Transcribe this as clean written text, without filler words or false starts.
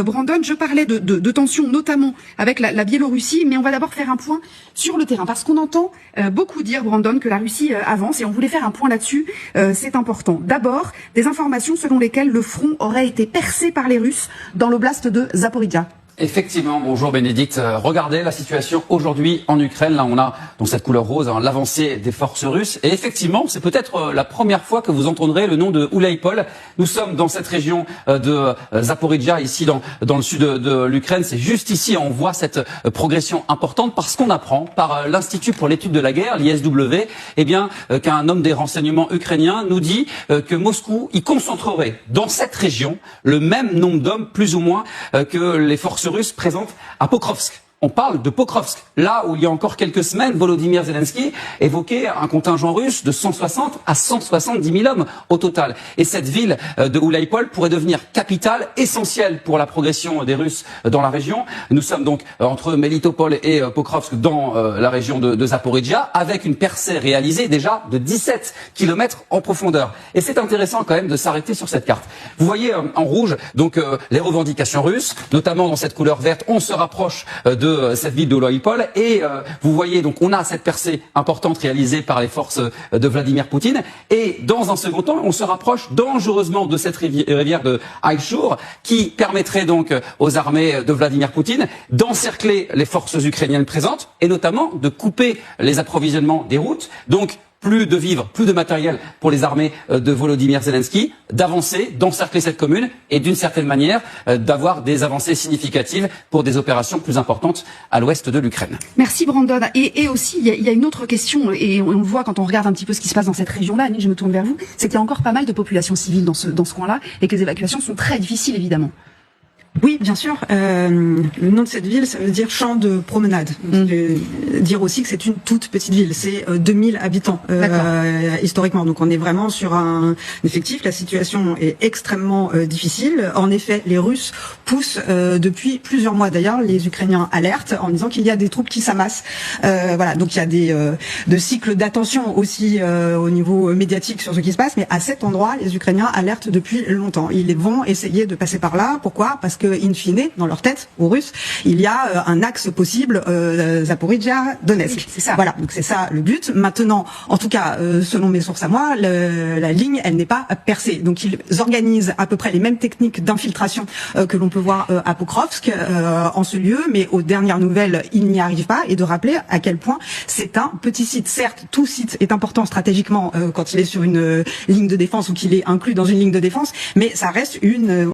Brandon, je parlais de tensions, notamment avec la Biélorussie, mais on va d'abord faire un point sur le terrain, parce qu'on entend beaucoup dire, Brandon, que la Russie avance, et on voulait faire un point là-dessus, c'est important. D'abord, des informations selon lesquelles le front aurait été percé par les Russes dans l'oblast de Zaporijia. Effectivement, bonjour Bénédicte. Regardez la situation aujourd'hui en Ukraine. Là, on a donc cette couleur rose, hein, l'avancée des forces russes. Et effectivement, c'est peut-être la première fois que vous entendrez le nom de Oulaïpol. Nous sommes dans cette région de Zaporijia, ici dans le sud de l'Ukraine. C'est juste ici, on voit cette progression importante parce qu'on apprend par l'Institut pour l'étude de la guerre, l'ISW, qu'un homme des renseignements ukrainiens nous dit que Moscou y concentrerait dans cette région le même nombre d'hommes, plus ou moins, que les forces russes présentes à Pokrovsk. On parle de Pokrovsk, là où il y a encore quelques semaines, Volodymyr Zelensky évoquait un contingent russe de 160 à 170 000 hommes au total. Et cette ville de Oulaïpol pourrait devenir capitale essentielle pour la progression des Russes dans la région. Nous sommes donc entre Melitopol et Pokrovsk dans la région de Zaporijia, avec une percée réalisée déjà de 17 km en profondeur. Et c'est intéressant quand même de s'arrêter sur cette carte. Vous voyez en rouge donc les revendications russes, notamment dans cette couleur verte, on se rapproche de cette ville d'Oulaïpol et vous voyez donc on a cette percée importante réalisée par les forces de Vladimir Poutine et dans un second temps on se rapproche dangereusement de cette rivière de Aïchour qui permettrait donc aux armées de Vladimir Poutine d'encercler les forces ukrainiennes présentes et notamment de couper les approvisionnements des routes. Donc plus de vivres, plus de matériel pour les armées de Volodymyr Zelensky, d'avancer, d'encercler cette commune et d'une certaine manière d'avoir des avancées significatives pour des opérations plus importantes à l'ouest de l'Ukraine. Merci Brandon. Et aussi, il y a une autre question, et on le voit quand on regarde un petit peu ce qui se passe dans cette région-là, Annie, je me tourne vers vous, c'est qu'il y a encore pas mal de populations civiles dans ce coin-là et que les évacuations sont très difficiles évidemment. Oui, bien sûr. Le nom de cette ville, ça veut dire champ de promenade. Dire aussi que c'est une toute petite ville. C'est 2000 habitants historiquement. Donc on est vraiment sur un effectif. La situation est extrêmement difficile. En effet, les Russes poussent depuis plusieurs mois d'ailleurs les Ukrainiens alertent en disant qu'il y a des troupes qui s'amassent. Voilà. Donc il y a de cycles d'attention aussi au niveau médiatique sur ce qui se passe. Mais à cet endroit, les Ukrainiens alertent depuis longtemps. Ils vont essayer de passer par là. Pourquoi ? Parce que in fine, dans leur tête, aux Russes, il y a un axe possible Zaporijia-Donetsk. C'est ça. Voilà, donc c'est ça le but. Maintenant, en tout cas, selon mes sources à moi, la ligne, elle n'est pas percée. Donc ils organisent à peu près les mêmes techniques d'infiltration que l'on peut voir à Pokrovsk en ce lieu, mais aux dernières nouvelles, ils n'y arrivent pas. Et de rappeler à quel point c'est un petit site. Certes, tout site est important stratégiquement quand il est sur une ligne de défense ou qu'il est inclus dans une ligne de défense, mais ça reste une